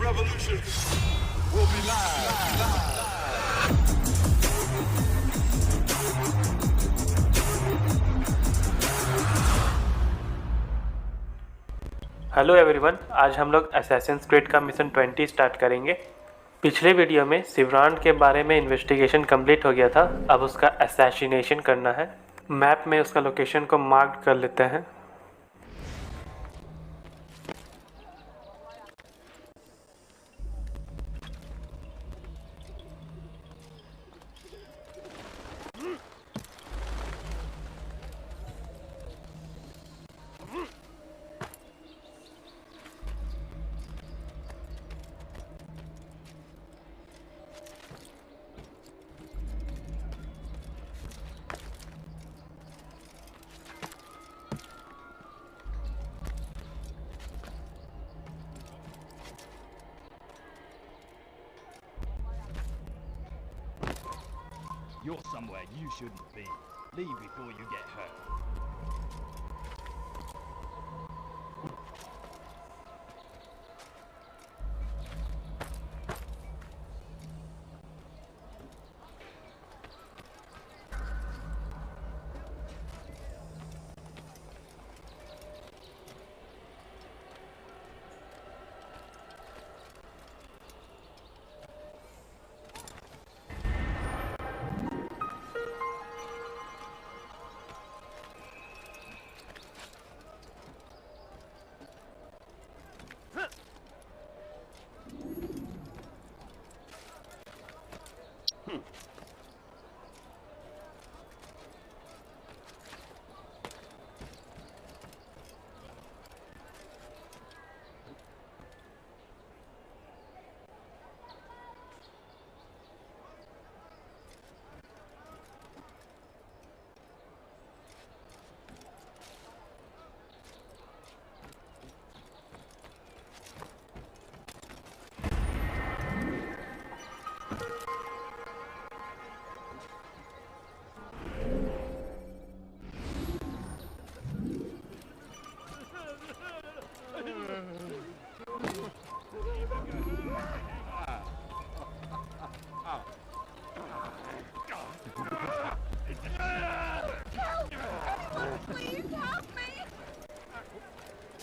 revolution will be live. Hello everyone, आज हम लोग असैसिन्स का मिशन 20 स्टार्ट करेंगे। पिछले वीडियो में सिब्रांड के बारे में इन्वेस्टिगेशन कंप्लीट हो गया था। अब उसका असैसिनेशन करना है। मैप में उसका लोकेशन को मार्क कर लेते हैं। You're somewhere you shouldn't be. Leave before you get hurt.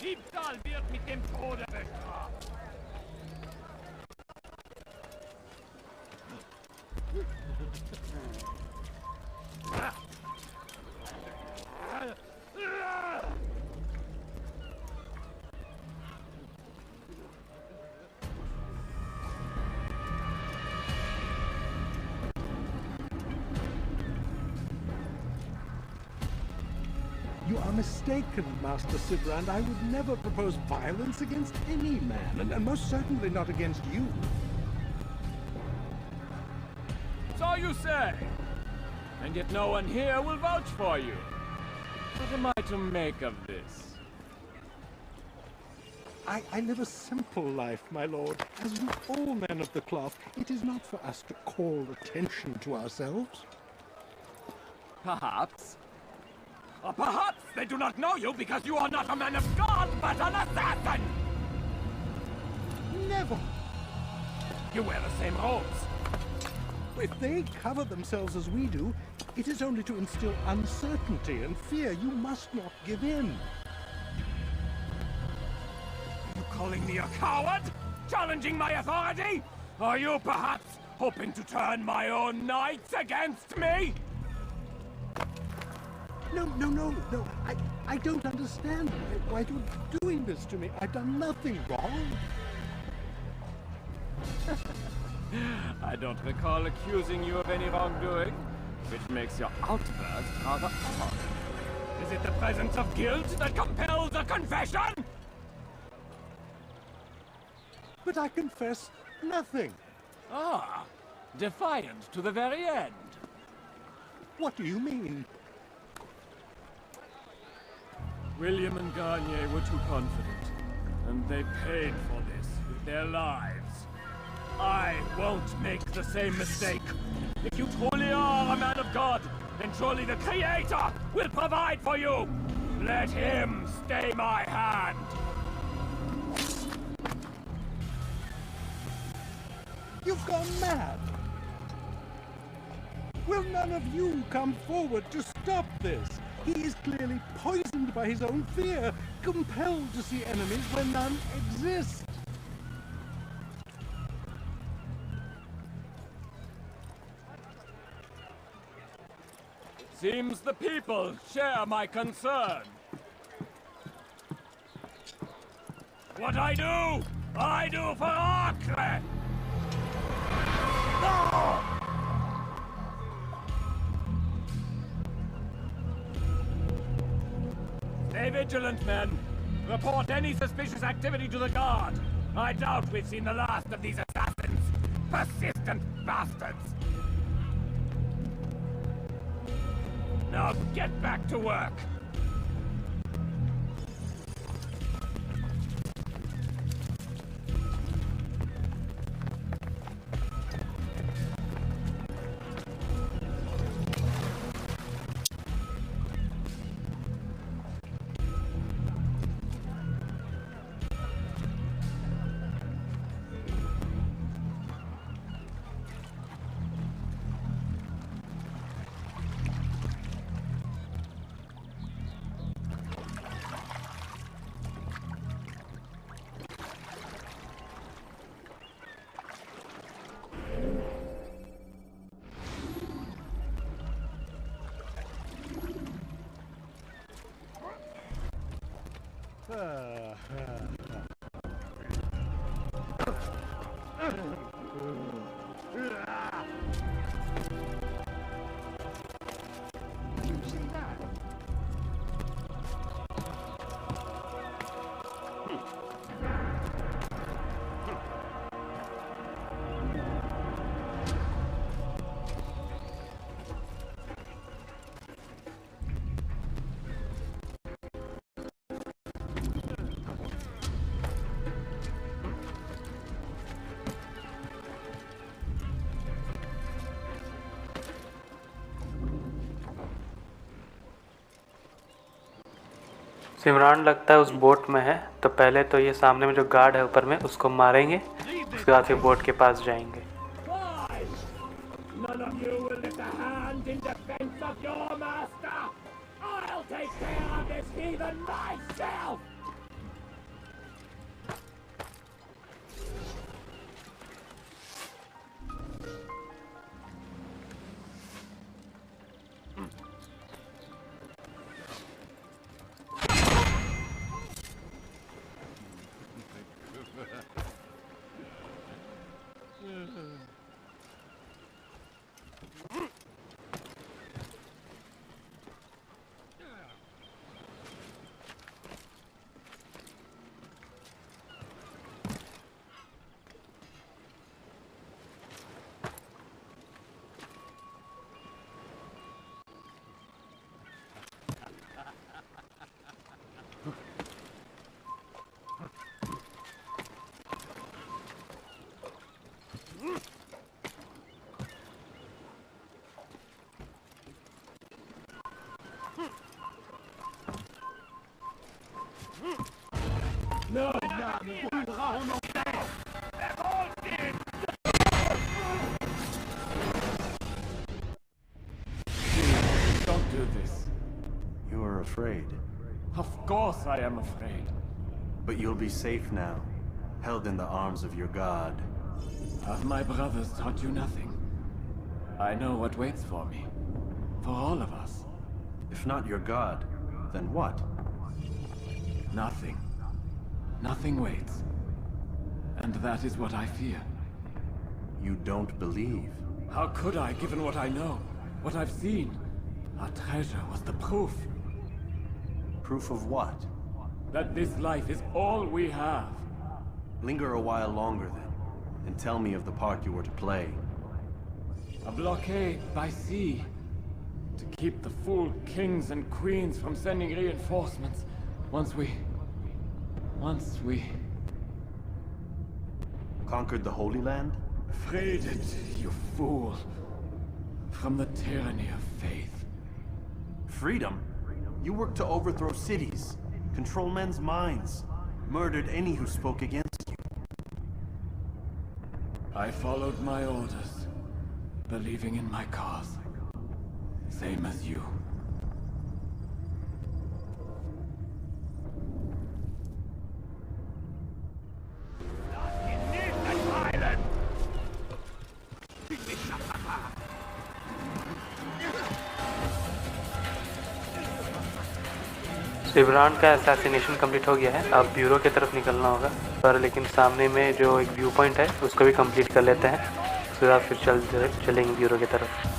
Diebstahl wird mit dem Tode bestraft. You are mistaken, Master Sibrand. I would never propose violence against any man, and most certainly not against you. So you say, and yet no one here will vouch for you. What am I to make of this? I live a simple life, my lord. As do all men of the cloth, it is not for us to call attention to ourselves. Perhaps. Or perhaps they do not know you because you are not a man of God, but an assassin! Never! You wear the same robes. If they cover themselves as we do, it is only to instill uncertainty and fear. You must not give in. You calling me a coward? Challenging my authority? Are you perhaps hoping to turn my own knights against me? No, I don't understand why you're doing this to me. I've done nothing wrong. I don't recall accusing you of any wrongdoing, which makes your outburst rather odd. Is it the presence of guilt that compels a confession? But I confess nothing. Ah, defiant to the very end. What do you mean? William and Garnier were too confident, and they paid for this with their lives. I won't make the same mistake. If you truly are a man of God, then surely the Creator will provide for you. Let him stay my hand. You've gone mad! Will none of you come forward to stop this? He is clearly poisoned by his own fear, compelled to see enemies where none exist. Seems the people share my concern. What I do for Acre! No! Stay vigilant, men. Report any suspicious activity to the guard. I doubt we've seen the last of these assassins. Persistent bastards! Now get back to work! Simran लगता है उस boat में है, तो पहले तो ये सामने में जो गार्ड है ऊपर में उसको मारेंगे, उसके बाद फिर बोट के पास जाएंगे। None of you will lift a hand in defense of your master! I'll take care of this heathen myself! No, don't do this. You are afraid. Of course I am afraid. But you'll be safe now, held in the arms of your god. Have my brothers taught you nothing? I know what waits for me. For all of us. If not your god, then what? Nothing. Nothing waits. And that is what I fear. You don't believe. How could I, given what I know? What I've seen? Our treasure was the proof. Proof of what? That this life is all we have. Linger a while longer then, and tell me of the part you were to play. A blockade by sea. To keep the fool kings and queens from sending reinforcements. Once we... Conquered the Holy Land? Freed it, you fool. From the tyranny of faith. Freedom? You worked to overthrow cities, control men's minds, murdered any who spoke against you. I followed my orders, believing in my cause, same as you. सिब्रांड का assassination complete हो गया है। अब bureau की तरफ निकलना होगा, पर लेकिन सामने में जो एक व्यू पॉइंट है उसको भी कंप्लीट कर लेते हैं, उसके बाद फिर चलेंगे ब्यूरो की तरफ।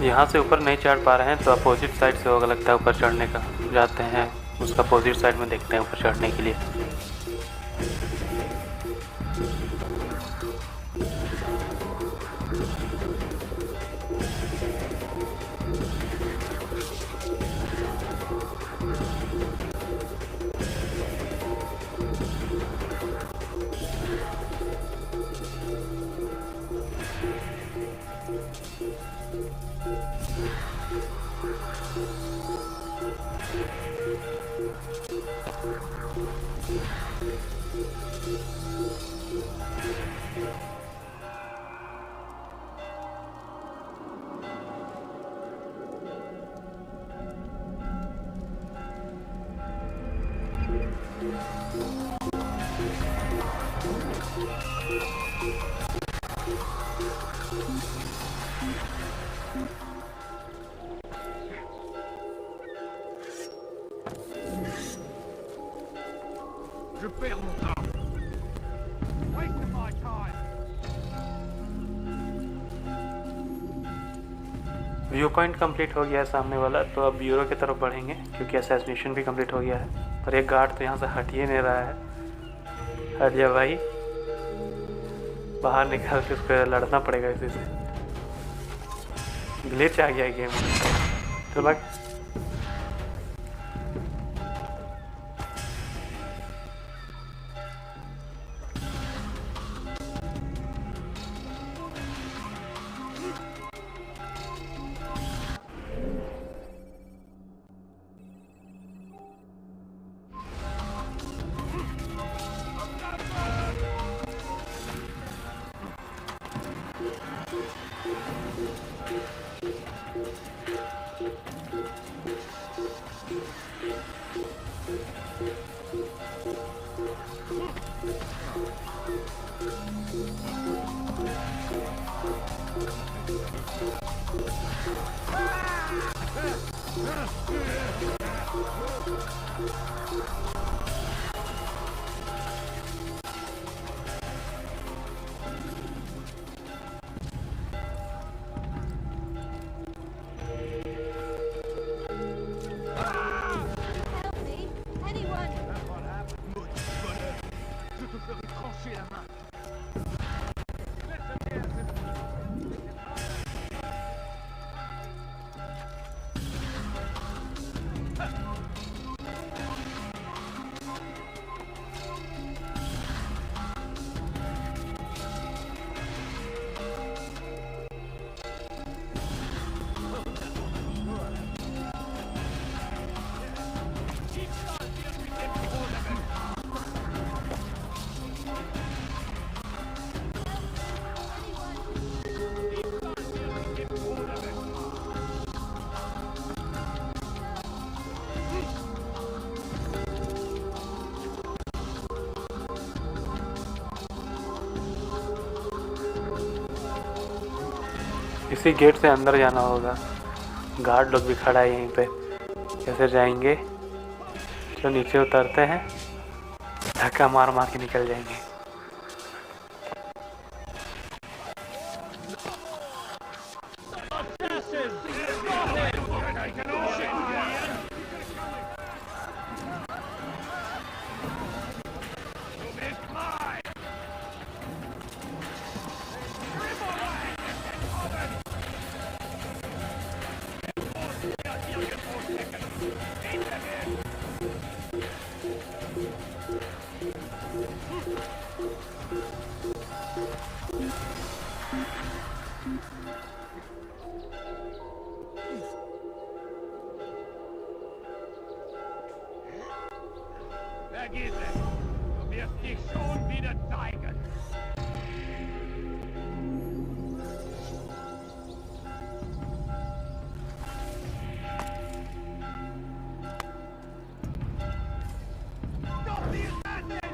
यहाँ से ऊपर नहीं चढ़ पा रहे हैं तो अपोजिट साइड से होगा लगता है ऊपर चढ़ने का। जाते हैं उसका अपोजिट साइड में, देखते हैं ऊपर चढ़ने के लिए। Je perds mon temps. Wasting my time. View point complete हो गया है सामने वाला, तो अब ब्यूरो की तरफ बढ़ेंगे क्योंकि असैसिनेशन भी कंप्लीट हो गया है। पर एक गार्ड तो यहाँ से हट ही नहीं रहा है। हट जा भाई, बाहर निकाल के उसको लड़ना पड़ेगा इसी से। ग्लिच आ गया गेम में। तो लग That's what happened. lui trancher la main. इसी गेट से अंदर जाना होगा। गार्ड लोग भी खड़ा है यहीं पे। कैसे जाएंगे? तो नीचे उतरते हैं, धक्का मार मार के निकल जाएंगे। Vergiss es! Du wirst dich schon wieder zeigen! Doch wir fertig!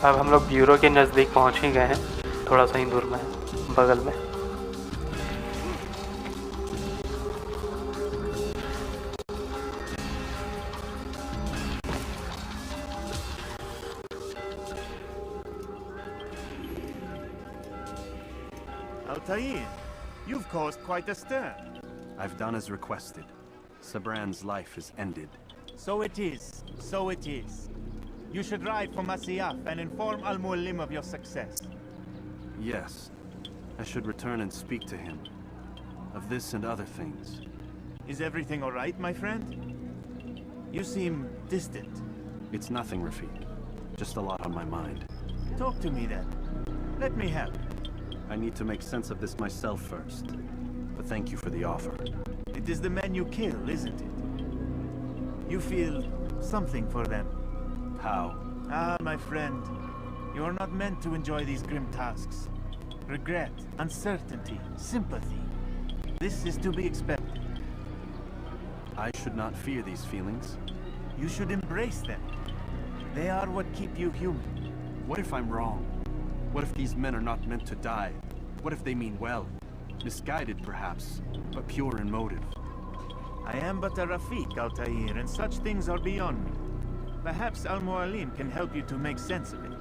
अब हम लोग ब्यूरो के नज़दीक पहुंच ही गए हैं, थोड़ा सा ही दूर में है, बगल में। Altair, you've caused quite a stir. I've done as requested. Sibrand's life is ended. So it is. So it is. You should ride for Masyaf and inform Al-Mualim of your success. Yes. I should return and speak to him. Of this and other things. Is everything all right, my friend? You seem distant. It's nothing, Rafiq. Just a lot on my mind. Talk to me then. Let me help. I need to make sense of this myself first. But thank you for the offer. It is the men you kill, isn't it? You feel something for them. How? Ah, my friend. You are not meant to enjoy these grim tasks. Regret, uncertainty, sympathy. This is to be expected. I should not fear these feelings. You should embrace them. They are what keep you human. What if I'm wrong? What if these men are not meant to die? What if they mean well? Misguided, perhaps, but pure in motive. I am but a Rafiq, Altair, and such things are beyond me. Perhaps Al-Mualim can help you to make sense of it.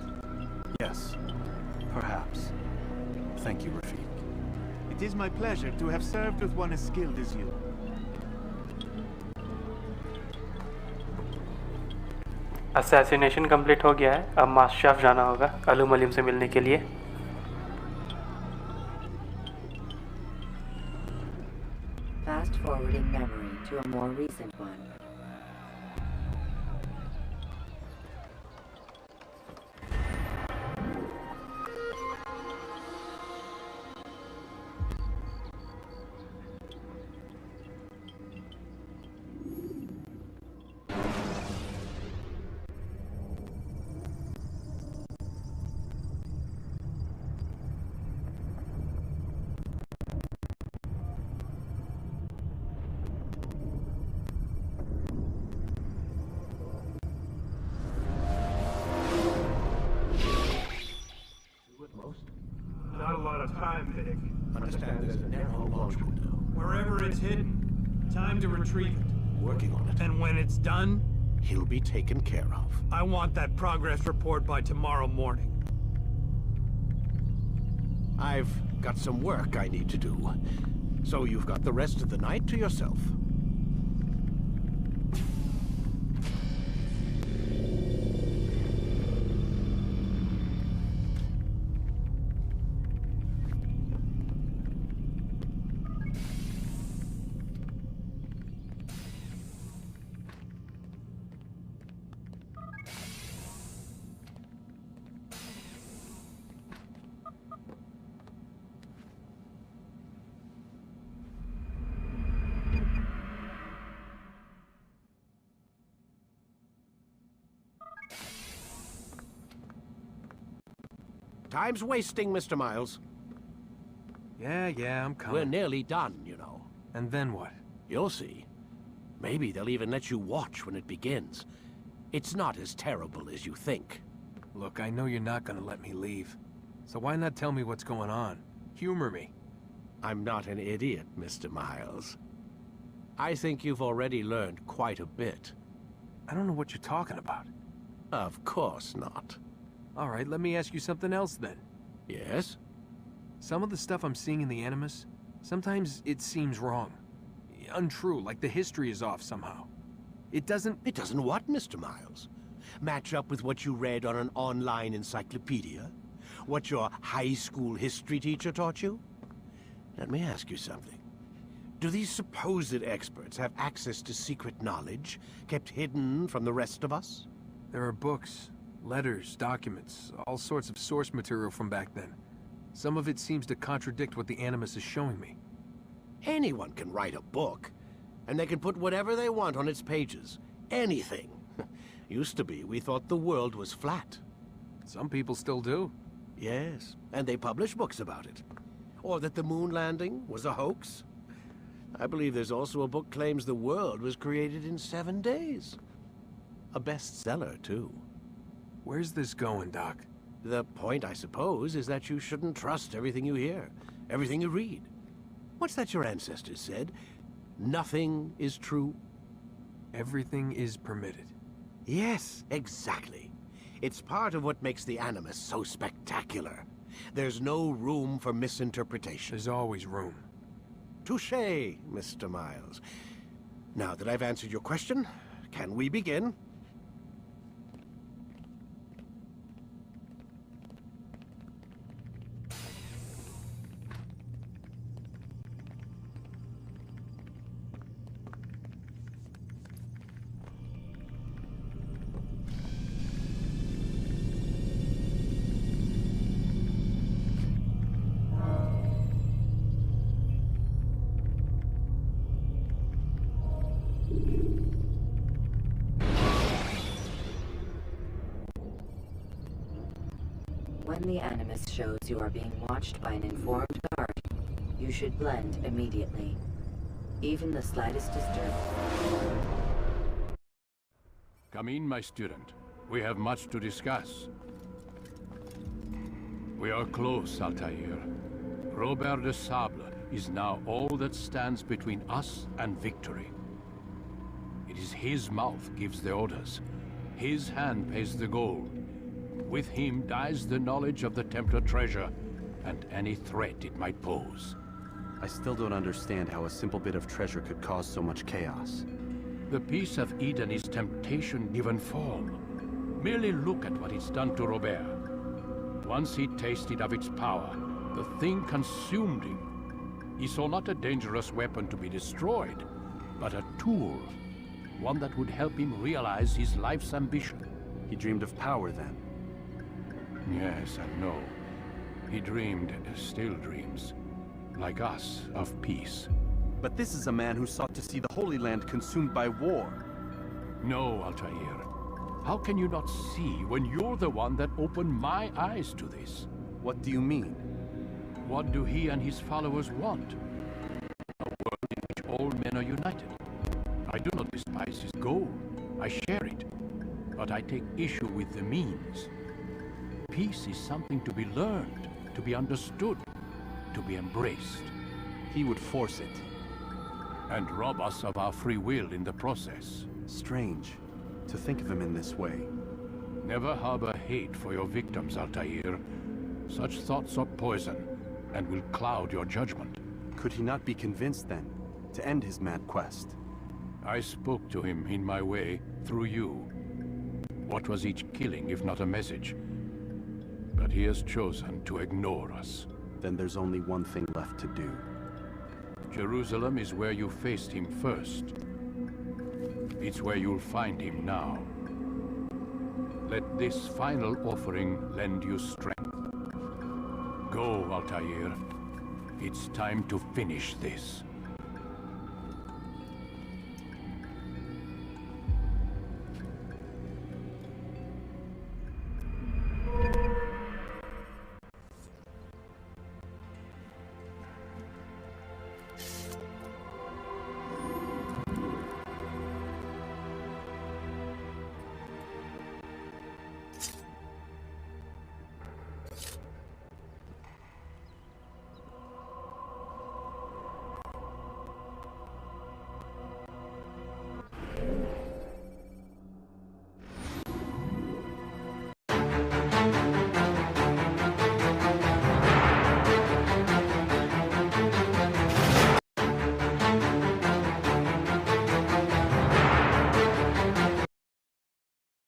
Yes, perhaps. Thank you, Rafiq. It is my pleasure to have served with one as skilled as you. Assassination complete हो गया है। अब मास्टाफ जाना होगा अल-मुअल्लिम से मिलने के लिए। Fast forwarding memory to a more recent one. outpost? Not a lot of time, Vic. Understand there's a narrow launch window. Wherever it's hidden, time to retrieve it. Working on it. And when it's done, He'll be taken care of. I want that progress report by tomorrow morning. I've got some work I need to do. So you've got the rest of the night to yourself. Time's wasting, Mr. Miles. Yeah, I'm coming. We're nearly done, you know. And then what? You'll see. Maybe they'll even let you watch when it begins. It's not as terrible as you think. Look, I know you're not gonna let me leave. So why not tell me what's going on? Humor me. I'm not an idiot, Mr. Miles. I think you've already learned quite a bit. I don't know what you're talking about. Of course not. All right, let me ask you something else then. Yes? Some of the stuff I'm seeing in the Animus, sometimes it seems wrong. Untrue, like the history is off somehow. It doesn't what, Mr. Miles? Match up with what you read on an online encyclopedia? What your high school history teacher taught you? Let me ask you something. Do these supposed experts have access to secret knowledge kept hidden from the rest of us? There are books, letters, documents, all sorts of source material from back then. Some of it seems to contradict what the Animus is showing me. Anyone can write a book, and they can put whatever they want on its pages. Anything. Used to be, we thought the world was flat. Some people still do. Yes, and they publish books about it. Or that the moon landing was a hoax. I believe there's also a book claims the world was created in 7 days. A bestseller, too. Where's this going, Doc? The point, I suppose, is that you shouldn't trust everything you hear, everything you read. What's that your ancestors said? Nothing is true? Everything is permitted. Yes, exactly. It's part of what makes the Animus so spectacular. There's no room for misinterpretation. There's always room. Touché, Mr. Miles. Now that I've answered your question, can we begin? When the Animus shows you are being watched by an informed guard, you should blend immediately. Even the slightest disturbance. Come in, my student. We have much to discuss. We are close, Altair. Robert de Sable is now all that stands between us and victory. It is his mouth gives the orders. His hand pays the gold. With him dies the knowledge of the Templar treasure, and any threat it might pose. I still don't understand how a simple bit of treasure could cause so much chaos. The peace of Eden is temptation given form. Merely look at what it's done to Robert. Once he tasted of its power, the thing consumed him. He saw not a dangerous weapon to be destroyed, but a tool. One that would help him realize his life's ambition. He dreamed of power then. Yes and no. He dreamed, still dreams, like us, of peace. But this is a man who sought to see the Holy Land consumed by war. No, Altair. How can you not see when you're the one that opened my eyes to this? What do you mean? What do he and his followers want? A world in which all men are united. I do not despise his goal. I share it. But I take issue with the means. Peace is something to be learned, to be understood, to be embraced. He would force it. And rob us of our free will in the process. Strange to think of him in this way. Never harbor hate for your victims, Altair. Such thoughts are poison, and will cloud your judgment. Could he not be convinced, then, to end his mad quest? I spoke to him in my way, through you. What was each killing if not a message? But he has chosen to ignore us. Then there's only one thing left to do. Jerusalem is where you faced him first. It's where you'll find him now. Let this final offering lend you strength. Go, Altair. It's time to finish this.